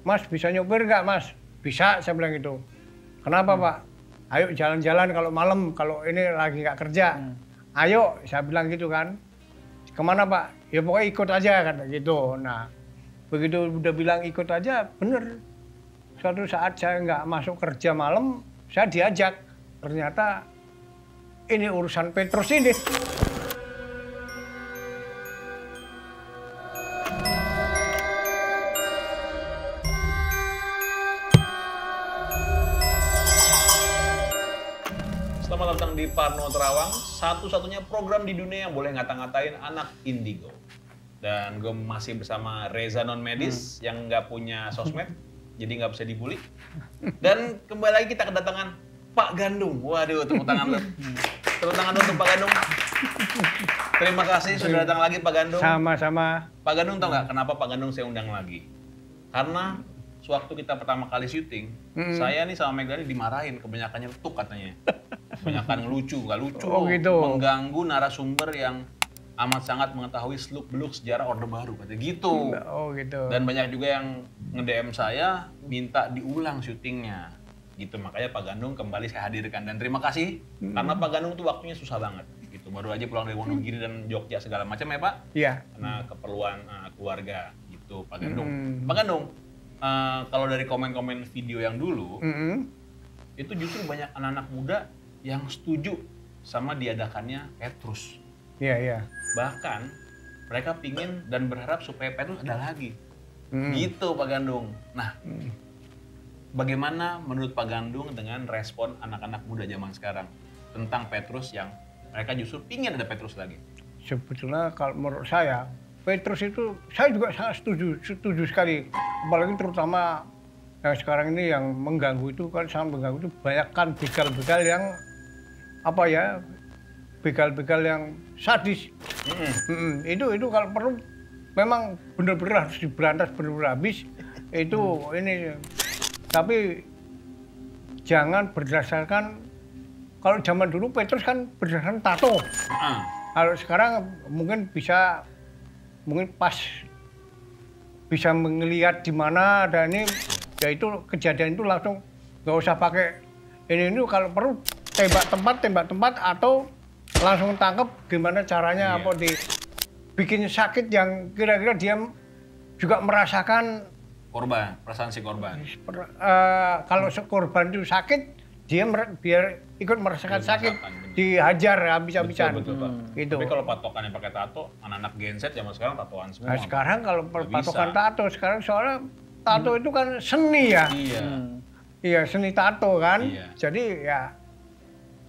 Mas bisa nyopir nggak Mas? Bisa, saya bilang gitu. Kenapa Pak? Ayo jalan-jalan kalau malam, kalau ini lagi nggak kerja. Ayo, saya bilang gitu kan. Kemana Pak? Ya pokoknya ikut aja kan gitu. Nah, begitu udah bilang ikut aja, bener. Suatu saat saya nggak masuk kerja malam, saya diajak. Ternyata ini urusan Petrus ini. Selamat datang di Parno Terawang, satu-satunya program di dunia yang boleh ngata-ngatain anak indigo. Dan gue masih bersama Reza non-medis yang nggak punya sosmed, jadi nggak bisa dibully. Dan kembali lagi kita kedatangan Pak Gandung. Waduh, tepuk tangan lu. Tepuk tangan lu untuk Pak Gandung. Terima kasih sudah datang lagi Pak Gandung. Sama-sama. Pak Gandung tau nggak kenapa Pak Gandung saya undang lagi? Karena sewaktu kita pertama kali syuting, saya nih sama Megali dimarahin, kebanyakannya letuk katanya. Kebanyakan ngelucu, nggak lucu, gitu. mengganggu narasumber yang amat sangat mengetahui seluk-beluk sejarah Orde Baru, katanya gitu. Oh gitu. Dan banyak juga yang nge-DM saya minta diulang syutingnya. Gitu, makanya Pak Gandung kembali saya hadirkan. Dan terima kasih, karena Pak Gandung tuh waktunya susah banget. Gitu. Baru aja pulang dari Wonogiri dan Jogja segala macam ya Pak? Iya. Karena keperluan keluarga, gitu Pak Gandung. Pak Gandung, kalau dari komen-komen video yang dulu, itu justru banyak anak-anak muda yang setuju sama diadakannya Petrus. Iya, iya. Bahkan mereka pingin dan berharap supaya Petrus ada lagi. Gitu Pak Gandung. Nah, bagaimana menurut Pak Gandung dengan respon anak-anak muda zaman sekarang tentang Petrus yang mereka justru pingin ada Petrus lagi? Sebetulnya kalau menurut saya, Petrus itu saya juga sangat setuju sekali. Apalagi terutama yang sekarang ini yang mengganggu itu kan sangat mengganggu itu banyak kan begal-begal yang apa ya, begal-begal yang sadis. Itu kalau perlu memang benar-benar harus diberantas benar-benar habis. Itu ini. Tapi jangan berdasarkan, kalau zaman dulu Petrus kan berdasarkan tato. Kalau sekarang mungkin pas bisa melihat di mana ada ini, ya itu kejadian itu langsung nggak usah pakai ini kalau perlu tembak tempat atau langsung tangkap gimana caranya apa dibikin sakit yang kira-kira dia juga merasakan Perasaan si korban. Kalau korban itu sakit, dia biar ikut merasakan sakit, dihajar habis-habisan. Betul, Pak. Gitu. Tapi kalau patokannya pakai tato, anak-anak Gen Z zaman sekarang tatoan semua. Nah, sekarang kalau patokan tato, sekarang soalnya tato itu kan seni ya. Iya. Iya, seni tato kan. Iya. Jadi ya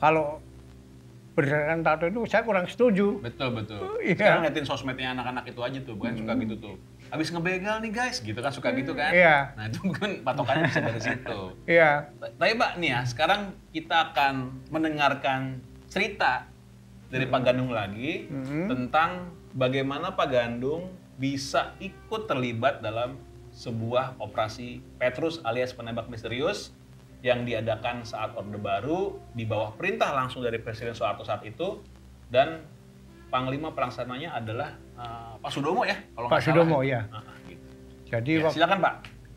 kalau berdasarkan tato itu saya kurang setuju. Betul. Iya. Sekarang liatin sosmednya anak-anak itu aja tuh, bukan suka gitu tuh. Habis ngebegal nih guys, gitu kan suka gitu kan. Iya. Nah itu kan patokannya bisa dari situ. Iya. Tapi Pak nih ya, sekarang kita akan mendengarkan cerita dari Pak Gandung lagi tentang bagaimana Pak Gandung bisa ikut terlibat dalam sebuah operasi Petrus alias penembak misterius yang diadakan saat Orde Baru di bawah perintah langsung dari Presiden Soeharto saat itu, dan Panglima pelaksananya adalah Pak Sudomo ya, kalau Pak Sudomo ya. Gitu. Jadi Ya, silakan Pak.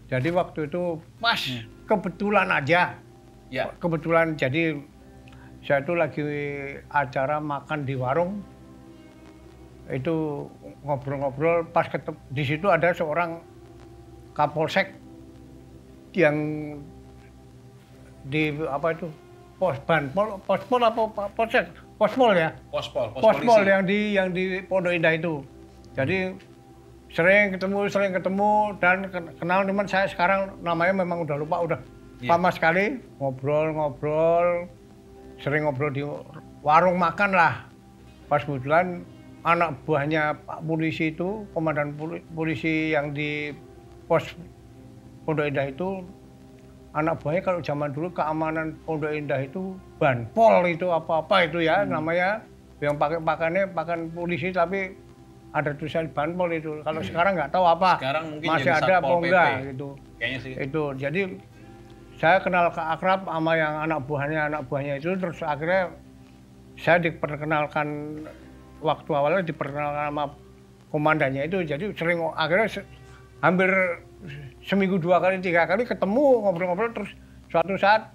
Jadi waktu itu pas kebetulan aja. Ya. Kebetulan jadi saya itu lagi acara makan di warung. Itu ngobrol-ngobrol pas ketemu di situ ada seorang Kapolsek yang di apa itu Pospol apa Polsek? Pospol ya. Pospol yang di Pondok Indah itu. Jadi sering ketemu dan kenal teman saya sekarang namanya memang udah lupa, udah lama sekali ngobrol, sering ngobrol di warung makan lah. Pas kebetulan anak buahnya Pak Polisi itu, komandan polisi yang di pos Pondok Indah itu, anak buahnya kalau zaman dulu keamanan Pondok Indah itu banpol itu apa-apa itu ya namanya, yang pakai pakaian polisi tapi ada tulisan banpol itu. Kalau sekarang nggak tahu apa. Sekarang mungkin masih jadi ada apa Satpol enggak PP. gitu. Kayaknya sih. Itu. Jadi saya kenal akrab sama yang anak buahnya itu, terus akhirnya saya diperkenalkan waktu awalnya diperkenalkan sama komandannya itu. Jadi sering akhirnya hampir seminggu 2 kali 3 kali ketemu ngobrol-ngobrol terus suatu saat,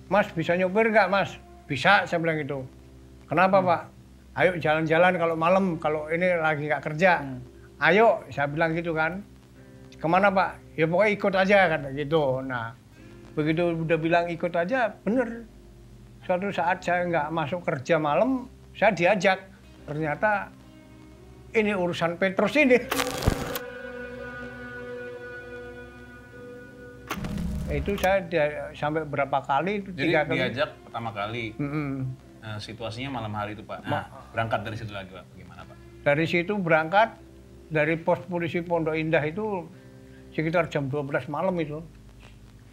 "Mas bisa nyopir nggak Mas?" "Bisa," saya bilang gitu. "Kenapa Pak?" "Ayo jalan-jalan kalau malam, kalau ini lagi nggak kerja." "Ayo," saya bilang gitu kan. "Kemana Pak?" "Ya pokoknya ikut aja," kata gitu. Nah, begitu udah bilang ikut aja, bener. Suatu saat saya nggak masuk kerja malam, saya diajak. Ternyata ini urusan Petrus ini. Itu saya sampai berapa kali itu, Jadi 3 kali. diajak pertama kali. Mm-mm. Nah, situasinya malam hari itu Pak. Nah, berangkat dari situ lagi Pak. Bagaimana Pak? Dari situ berangkat dari pos polisi Pondok Indah itu sekitar jam 12 malam itu.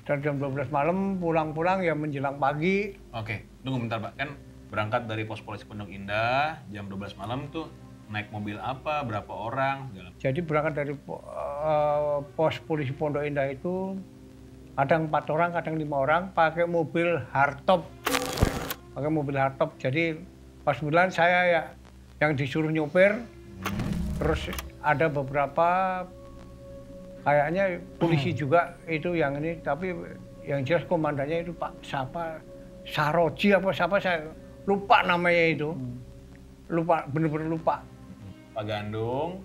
Dan jam 12 malam pulang-pulang ya menjelang pagi. Oke, tunggu bentar Pak. Kan berangkat dari pos polisi Pondok Indah jam 12 malam tuh naik mobil apa, berapa orang, segala. Jadi berangkat dari pos polisi Pondok Indah itu kadang 4 orang, kadang 5 orang pakai mobil hardtop. Pakai mobil hardtop. Jadi pas bulan saya ya yang disuruh nyopir. Terus ada beberapa kayaknya polisi juga itu yang ini, tapi yang jelas komandannya itu Pak siapa, Saroji apa siapa, saya lupa namanya itu. Lupa, bener-bener lupa. Pak Gandung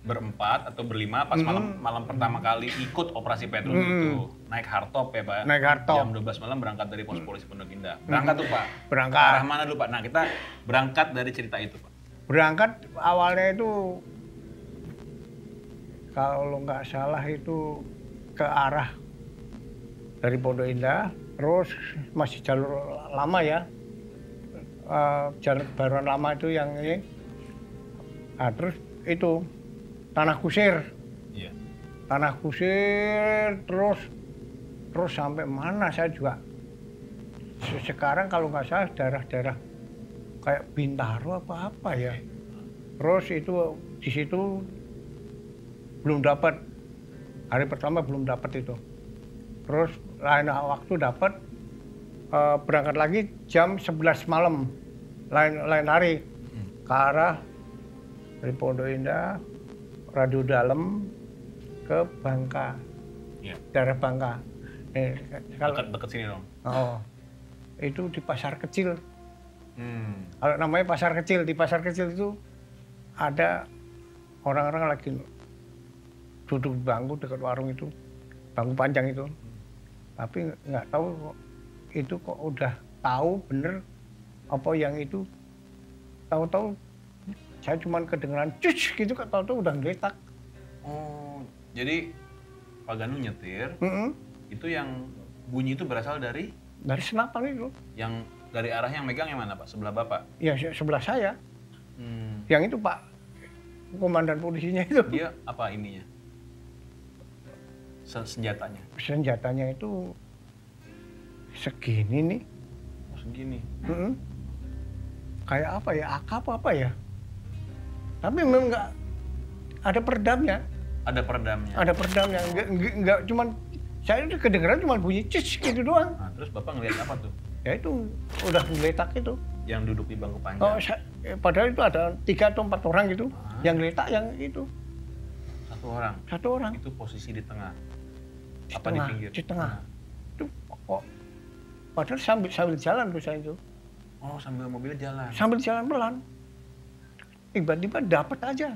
berempat atau berlima pas malam pertama kali ikut operasi Petrus itu naik hardtop ya Pak. Naik hardtop. Jam 12 malam berangkat dari pos polisi Pondok Indah. Berangkat tuh Pak. Berangkat. Ke arah mana dulu Pak? Nah, kita berangkat dari cerita itu Pak. Berangkat awalnya itu kalau nggak salah itu ke arah dari Pondok Indah, terus masih jalur lama ya, jalur baruan lama itu yang ini. Nah, terus itu Tanah Kusir, Iya. Tanah Kusir, terus sampai mana saya juga. Sekarang kalau nggak salah daerah-daerah kayak Bintaro apa ya. Terus itu di situ belum dapat, hari pertama belum dapat itu. Terus lain waktu dapat, berangkat lagi jam 11 malam lain hari ke arah dari Pondok Indah, Radio Dalam ke Bangka, daerah Bangka. Kalau Dekat sini dong. itu di pasar kecil. Kalau namanya pasar kecil, di pasar kecil itu ada orang-orang lagi duduk di bangku dekat warung itu, bangku panjang itu. Tapi nggak tahu itu kok udah tahu bener apa yang itu. Tahu-tahu saya cuma kedengeran cus gitu, kok tahu-tahu udah ngeletak. Oh, jadi Pak Gandung nyetir, itu yang bunyi itu berasal dari senapan itu. yang dari arah yang megang yang mana Pak? Sebelah Bapak? Ya sebelah saya. Yang itu Pak, komandan polisinya itu. Dia apa ininya? Senjatanya? Senjatanya itu segini nih. Oh, segini? Kayak apa ya, AK apa ya. Tapi memang nggak ada peredamnya. Ada peredamnya? Ada peredamnya, nggak cuman, saya itu kedengeran cuma bunyi cis gitu doang. Nah, terus Bapak ngelihat apa tuh? Ya itu udah ngeletak itu. Yang duduk di bangku panjang? Padahal itu ada 3 atau 4 orang gitu. Yang ngeletak yang itu. Satu orang? Satu orang. Itu posisi di tengah? Di Apa tengah, di pinggir? di tengah. Itu kok, padahal sambil jalan tuh saya itu. Oh, sambil mobilnya jalan? Sambil jalan pelan. Tiba-tiba dapat aja.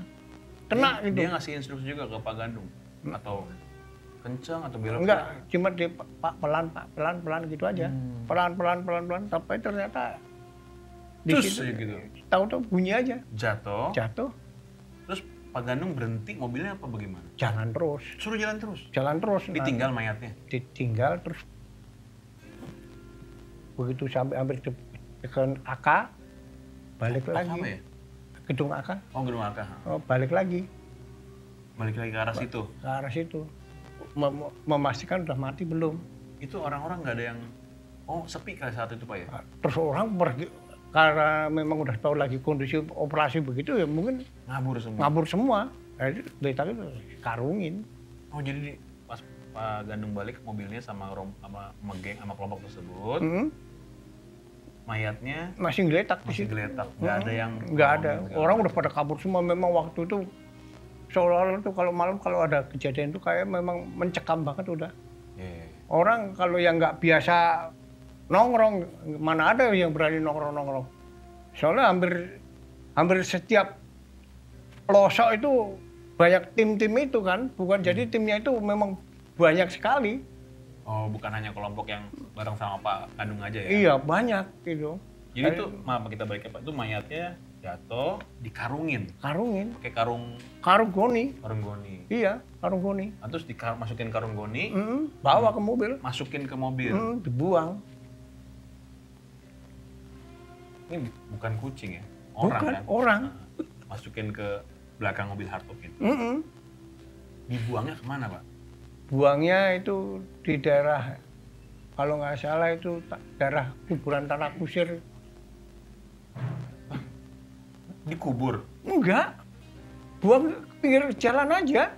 Kena gitu. Dia ngasih instruksi juga ke Pak Gandung? Atau kencang atau belok? Enggak, cuma di Pak pelan gitu aja. Pelan, sampai ternyata di Cus, situ gitu. Tahu-tahu bunyi aja. Jatuh. Terus Pak Gandung berhenti mobilnya apa bagaimana? Jalan terus. Suruh jalan terus? Jalan terus. Ditinggal mayatnya? Ditinggal terus. Begitu sampai hampir dekat AK, balik lagi. Apa ya? Gedung AK. Oh, gedung AK. Oh, balik lagi. Balik lagi ke arah situ? Ke arah situ. Memastikan udah mati belum. Itu orang-orang nggak ada yang, sepi kali saat itu Pak ya? Terus orang pergi, karena memang udah tahu lagi kondisi operasi begitu ya mungkin ngabur semua. Jadi letak itu karungin. Oh, jadi pas Pak Gandung balik mobilnya sama geng sama kelompok tersebut, mayatnya masih ngeletak di masih situ. geletak, nggak ada yang nggak ada. Orang udah pada kabur semua. Memang waktu itu seolah-olah tuh kalau malam kalau ada kejadian itu kayak memang mencekam banget udah. Orang kalau yang nggak biasa nongkrong, mana ada yang berani nongkrong-nongkrong. Soalnya hampir setiap pelosok itu banyak tim-tim itu kan, bukan jadi timnya itu memang banyak sekali. Oh, bukan hanya kelompok yang bareng sama Pak Gandung aja ya? Iya, banyak gitu. Jadi itu, maaf kita balik ke Pak, itu mayatnya jatuh, dikarungin. Karungin, Pakai karung karung goni. goni. Iya, karung goni. Nah, terus masukin karung goni, Bawa ke mobil, masukin ke mobil. dibuang. Ini bukan kucing ya? Orang Bukan, kan? orang. Nah, masukin ke belakang mobil hardtop itu. Mm-mm. Dibuangnya kemana, Pak? Buangnya itu di daerah, kalau nggak salah itu daerah kuburan Tanah Kusir. Dikubur? Enggak, buang ke pinggir jalan aja.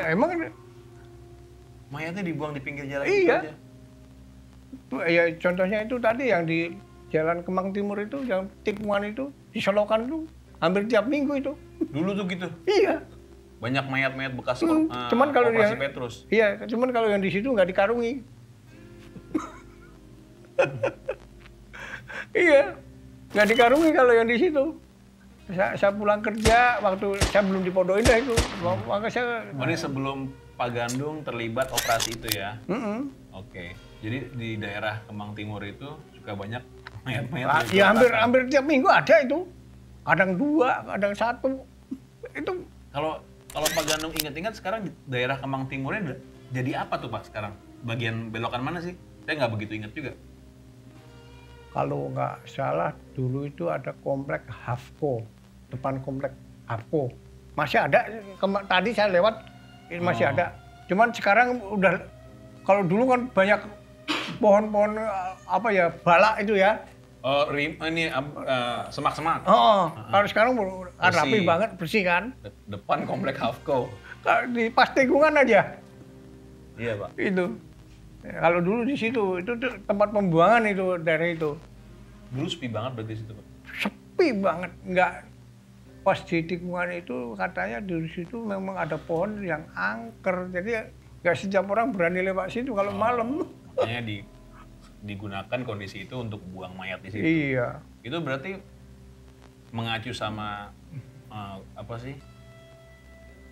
Emang Mayatnya dibuang di pinggir jalan Iya. gitu aja? ya contohnya itu tadi yang di Jalan Kemang Timur itu, yang tikungan itu, di Selokan itu, hampir tiap minggu itu. Dulu tuh gitu? Iya. Banyak mayat-mayat bekas Cuman kalau operasi yang Petrus? Iya, cuman kalau yang di situ nggak dikarungi. Iya, nggak dikarungi kalau yang di situ. Saya pulang kerja waktu saya belum di Pondok Indah itu, maka saya. Oh, ini sebelum Pak Gandung terlibat operasi itu ya? Oke, jadi di daerah Kemang Timur itu juga banyak mayat-mayat. Ya hampir tiap minggu ada itu. Kadang 2, kadang 1. Itu Kalau Pak Gandung ingat-ingat sekarang di daerah Kemang Timurnya jadi apa tuh Pak sekarang? Bagian belokan mana sih? Saya nggak begitu ingat juga. kalau nggak salah dulu itu ada komplek Hafco, depan komplek Hafco. Masih ada, tadi saya lewat masih ada. Cuman sekarang udah, kalau dulu kan banyak pohon-pohon apa ya, balak itu ya. Oh, ini semak-semak. Kalau sekarang kan rapi banget, bersih kan. Depan komplek Hafco. Di pas tikungan aja. Iya Pak. Itu. Kalau dulu di situ, itu tuh tempat pembuangan itu dari itu. Dulu sepi banget berarti situ Pak? Sepi banget, nggak. Pas di tikungan itu katanya di situ memang ada pohon yang angker, jadi nggak setiap orang berani lewat situ kalau malam. Makanya digunakan kondisi itu untuk buang mayat di situ. Iya. Itu berarti mengacu sama apa sih?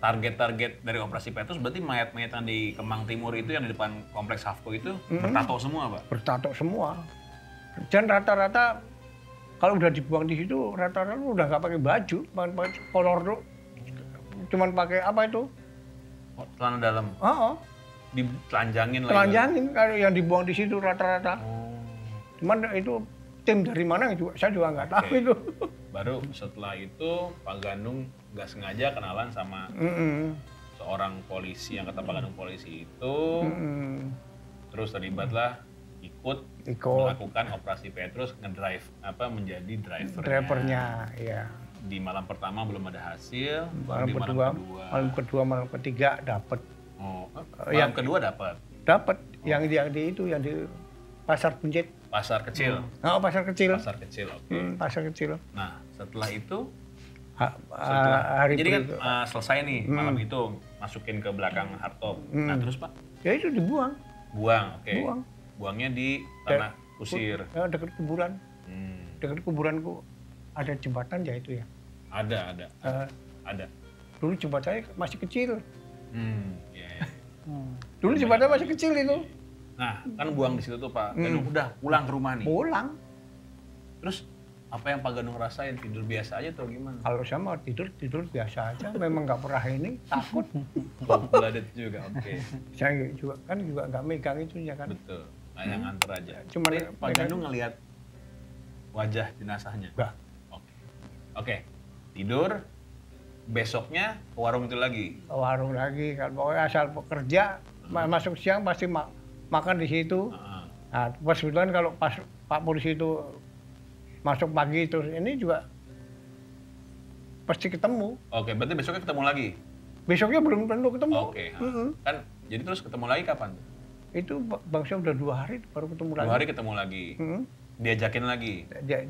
Target-target dari operasi Petrus, berarti mayat-mayat yang di Kemang Timur itu yang di depan kompleks Hafco itu bertato semua, Pak? Bertato semua. Dan rata-rata kalau udah dibuang di situ, rata-rata udah nggak pakai baju, pakai kolor tuh, cuman pakai apa itu? Celana dalam. Ditelanjangin lagi. Telanjangin kalau yang dibuang di situ rata-rata. Cuman itu tim dari mana juga saya juga nggak tahu itu. Baru setelah itu Pak Gandung nggak sengaja kenalan sama seorang polisi yang kata Pak Gandung polisi itu, terus terlibatlah ikut melakukan operasi Petrus, ngedrive menjadi drivernya, iya. Di malam pertama belum ada hasil, malam ketiga dapat. Malam kedua dapat. Dapat yang di Pasar Buncit. Pasar kecil. Pasar kecil. Pasar kecil, oke. Pasar kecil. Nah, setelah itu hari jadi kan selesai nih malam itu masukin ke belakang hardtop. Nah, terus Pak? Ya itu dibuang. Buang, oke. Buangnya di Tanah Kusir. Ya, dekat kuburan. Dekat kuburanku ada jembatan ya itu ya. Ada. Ada. Dulu jembatannya masih kecil. Iya. Dulu jembatannya masih kecil itu. Nah, kan buang di situ tuh Pak Gandung, udah pulang ke rumah nih. Pulang. Terus apa yang Pak Gandung rasain? Tidur biasa aja atau gimana? Kalau saya mau tidur biasa aja. Memang nggak pernah ini, takut. Cold-blooded juga, oke. Saya juga nggak megang itu ya kan. Betul, hanya nganter aja. Cuman Pak Gandung ngelihat wajah jenazahnya? Enggak. Oke. Tidur, besoknya ke warung itu lagi? Ke warung lagi, kan pokoknya asal pekerja, masuk siang pasti makan di situ. Nah, pas kebetulan kalau pas Pak Polisi itu masuk pagi terus ini juga pasti ketemu. Oke, berarti besoknya ketemu lagi? Besoknya belum tentu ketemu. Oke. Kan jadi terus ketemu lagi kapan? Itu bangsa udah 2 hari baru ketemu lagi. 2 hari ketemu lagi. Diajakin lagi?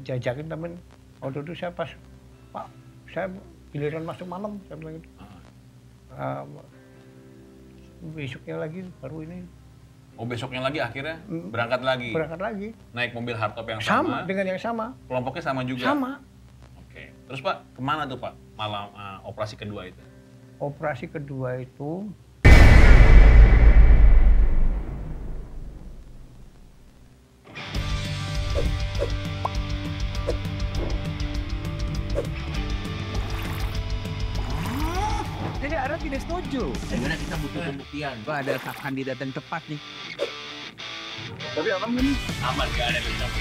Diajakin temen. Waktu itu saya pas, Pak, saya giliran masuk malam saya bilang gitu. Besoknya lagi baru ini Oh besoknya lagi akhirnya berangkat lagi? berangkat lagi. Naik mobil hardtop yang Sama sama? dengan yang sama. Kelompoknya sama juga? Sama. Oke. Terus Pak, kemana tuh Pak malam operasi kedua itu? Operasi kedua itu Jadi Anda tidak setuju. Sebenarnya kita butuh pembuktian. Wah, ada kandidat yang tepat nih. Tapi aman gak nih? Aman, gak ada yang